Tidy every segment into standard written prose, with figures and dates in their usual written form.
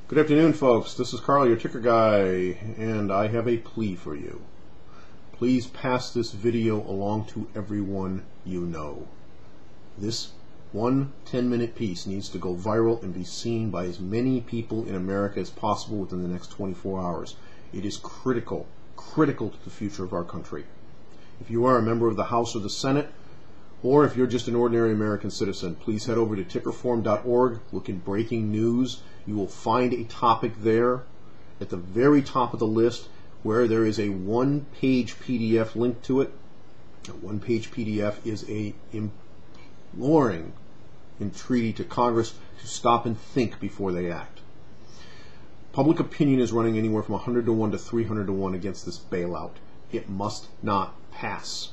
Good afternoon, folks. This is Carl, your ticker guy, and I have a plea for you. Please pass this video along to everyone you know. This one 10-minute piece needs to go viral and be seen by as many people in America as possible within the next 24 hours. It is critical to the future of our country. If you are a member of the House or the Senate, or if you're just an ordinary American citizen, please head over to tickerforum.org, look in breaking news. You will find a topic there at the very top of the list where there is a one-page PDF link to it. A one-page PDF is a imploring entreaty to Congress to stop and think before they act. Public opinion is running anywhere from 100 to 1 to 300 to 1 against this bailout. It must not pass.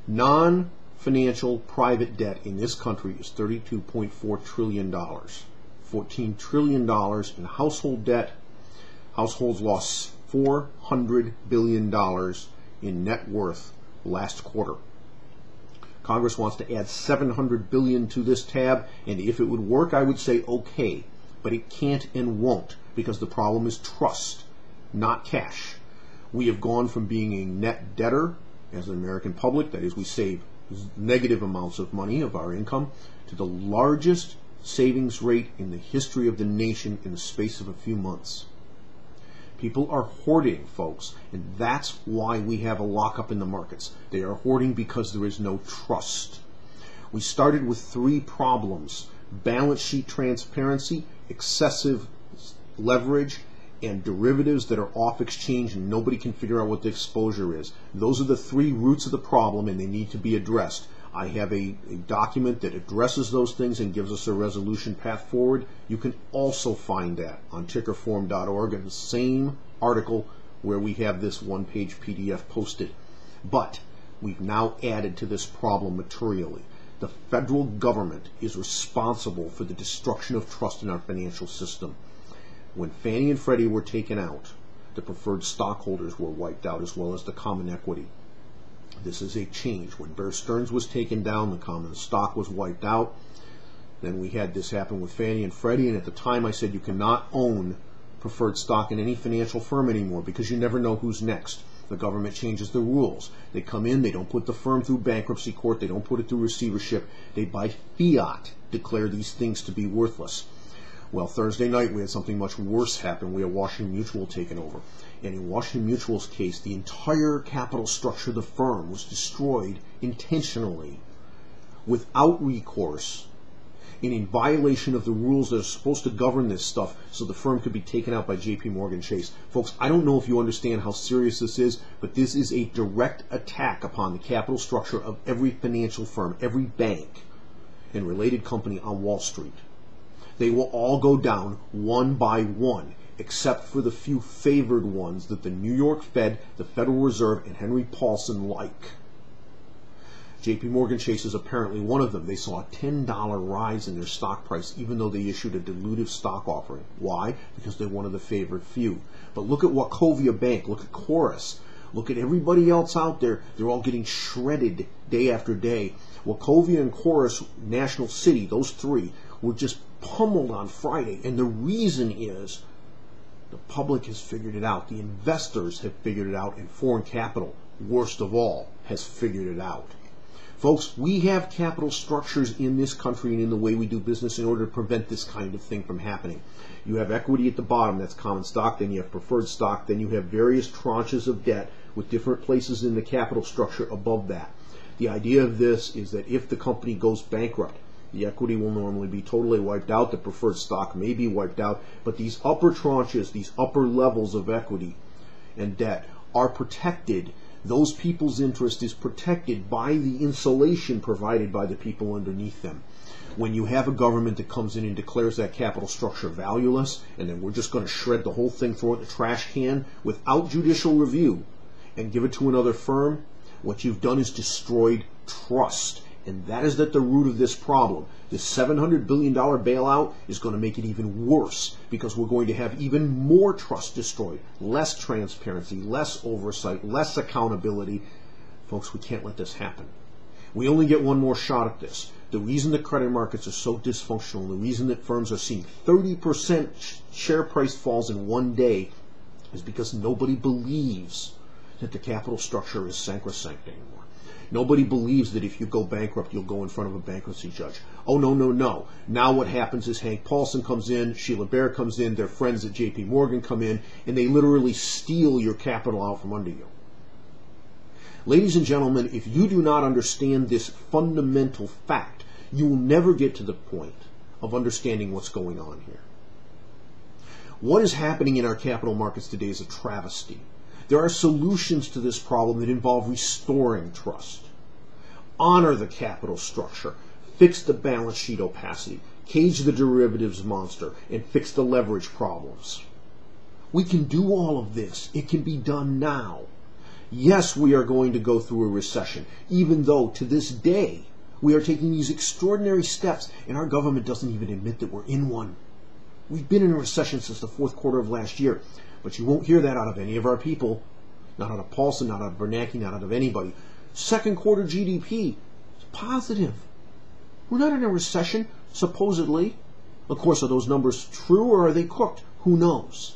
Non-financial private debt in this country is $32.4 trillion. $14 trillion in household debt. Households lost $400 billion in net worth last quarter. Congress wants to add $700 billion to this tab, and if it would work, I would say okay, but it can't and won't, because the problem is trust, not cash. We have gone from being a net debtor as an American public, that is, we save negative amounts of money of our income, to the largest savings rate in the history of the nation in the space of a few months. People are hoarding, folks, and that's why we have a lockup in the markets. They are hoarding because there is no trust. We started with three problems: balance sheet transparency, excessive leverage, and derivatives that are off exchange and nobody can figure out what the exposure is. Those are the three roots of the problem, and they need to be addressed. I have a document that addresses those things and gives us a resolution path forward. You can also find that on tickerforum.org in the same article where we have this one-page PDF posted. But we've now added to this problem materially. The federal government is responsible for the destruction of trust in our financial system. When Fannie and Freddie were taken out, the preferred stockholders were wiped out as well as the common equity. This is a change. When Bear Stearns was taken down, the common stock was wiped out. Then we had this happen with Fannie and Freddie, and at the time I said you cannot own preferred stock in any financial firm anymore because you never know who's next. The government changes the rules. They come in, they don't put the firm through bankruptcy court, they don't put it through receivership. They by fiat declare these things to be worthless. Well, Thursday night we had something much worse happen. We had Washington Mutual taken over. And in Washington Mutual's case, the entire capital structure of the firm was destroyed intentionally, without recourse, and in violation of the rules that are supposed to govern this stuff, so the firm could be taken out by JP Chase. Folks, I don't know if you understand how serious this is, but this is a direct attack upon the capital structure of every financial firm, every bank, and related company on Wall Street. They will all go down one by one, except for the few favored ones that the New York Fed, the Federal Reserve, and Henry Paulson like. JP Chase is apparently one of them. They saw a $10 rise in their stock price, even though they issued a dilutive stock offering. Why? Because they're one of the favored few. But look at Wachovia Bank, look at Chorus, look at everybody else out there. They're all getting shredded day after day. Wachovia and Chorus, National City, those three, were just pummeled on Friday, and the reason is the public has figured it out. The investors have figured it out, and foreign capital, worst of all, has figured it out. Folks, we have capital structures in this country and in the way we do business in order to prevent this kind of thing from happening. You have equity at the bottom, that's common stock, then you have preferred stock, then you have various tranches of debt with different places in the capital structure above that. The idea of this is that if the company goes bankrupt, the equity will normally be totally wiped out, the preferred stock may be wiped out, but these upper tranches, these upper levels of equity and debt are protected. Those people's interest is protected by the insulation provided by the people underneath them. When you have a government that comes in and declares that capital structure valueless, and then we're just going to shred the whole thing, throw it in the trash can without judicial review and give it to another firm, what you've done is destroyed trust. And that is at the root of this problem. This $700 billion bailout is going to make it even worse because we're going to have even more trust destroyed, less transparency, less oversight, less accountability. Folks, we can't let this happen. We only get one more shot at this. The reason the credit markets are so dysfunctional, the reason that firms are seeing 30% share price falls in one day is because nobody believes that the capital structure is sacrosanct anymore. Nobody believes that if you go bankrupt, you'll go in front of a bankruptcy judge. Oh, no, no, no. Now what happens is Hank Paulson comes in, Sheila Bair comes in, their friends at J.P. Morgan come in, and they literally steal your capital out from under you. Ladies and gentlemen, if you do not understand this fundamental fact, you will never get to the point of understanding what's going on here. What is happening in our capital markets today is a travesty. There are solutions to this problem that involve restoring trust. Honor the capital structure, fix the balance sheet opacity, cage the derivatives monster, and fix the leverage problems. We can do all of this. It can be done now. Yes, we are going to go through a recession, even though to this day we are taking these extraordinary steps and our government doesn't even admit that we're in one. We've been in a recession since the fourth quarter of last year. But you won't hear that out of any of our people. Not out of Paulson, not out of Bernanke, not out of anybody. Second quarter GDP is positive. We're not in a recession, supposedly. Of course, are those numbers true or are they cooked? Who knows?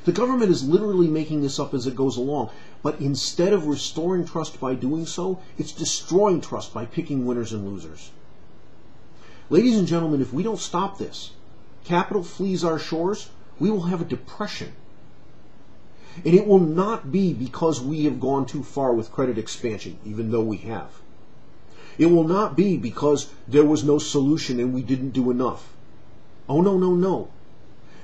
The government is literally making this up as it goes along. But instead of restoring trust by doing so, it's destroying trust by picking winners and losers. Ladies and gentlemen, if we don't stop this, capital flees our shores, we will have a depression. And it will not be because we have gone too far with credit expansion, even though we have. It will not be because there was no solution and we didn't do enough. Oh, no, no, no.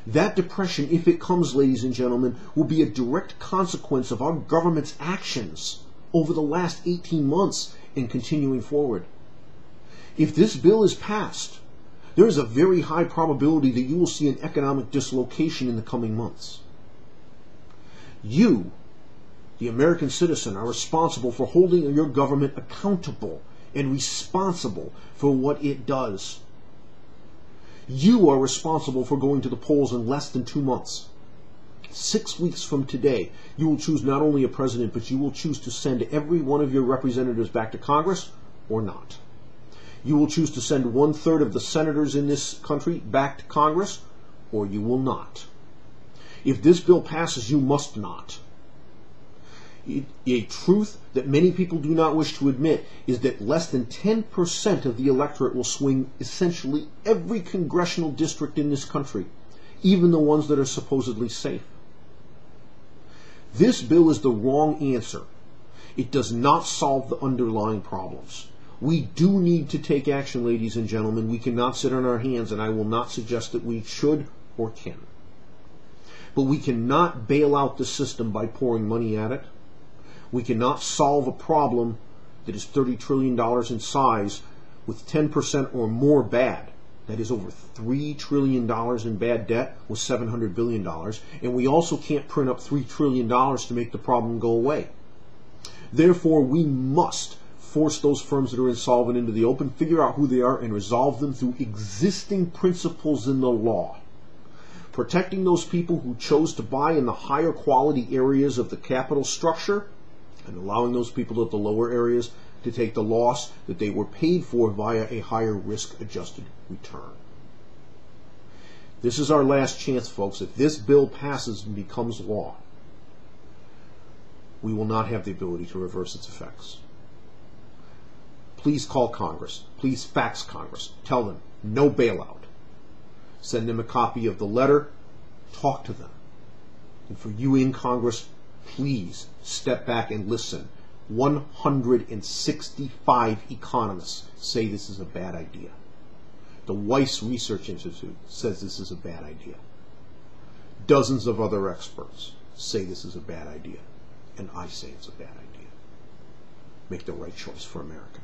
That depression, if it comes, ladies and gentlemen, will be a direct consequence of our government's actions over the last 18 months and continuing forward. If this bill is passed, there is a very high probability that you will see an economic dislocation in the coming months. You, the American citizen, are responsible for holding your government accountable and responsible for what it does. You are responsible for going to the polls in less than 2 months. 6 weeks from today, you will choose not only a president, but you will choose to send every one of your representatives back to Congress or not. You will choose to send 1/3 of the senators in this country back to Congress or you will not. If this bill passes, you must not. A truth that many people do not wish to admit is that less than 10% of the electorate will swing essentially every congressional district in this country, even the ones that are supposedly safe. This bill is the wrong answer. It does not solve the underlying problems. We do need to take action, ladies and gentlemen. We cannot sit on our hands, and I will not suggest that we should or can. But we cannot bail out the system by pouring money at it. We cannot solve a problem that is $30 trillion in size with 10% or more bad. That is over $3 trillion in bad debt with $700 billion. And we also can't print up $3 trillion to make the problem go away. Therefore, we must force those firms that are insolvent into the open, figure out who they are, and resolve them through existing principles in the law. Protecting those people who chose to buy in the higher quality areas of the capital structure and allowing those people at the lower areas to take the loss that they were paid for via a higher risk-adjusted return. This is our last chance, folks. If this bill passes and becomes law, we will not have the ability to reverse its effects. Please call Congress. Please fax Congress. Tell them, no bailout. Send them a copy of the letter. Talk to them. And for you in Congress, please step back and listen. 165 economists say this is a bad idea. The Weiss Research Institute says this is a bad idea. Dozens of other experts say this is a bad idea. And I say it's a bad idea. Make the right choice for America.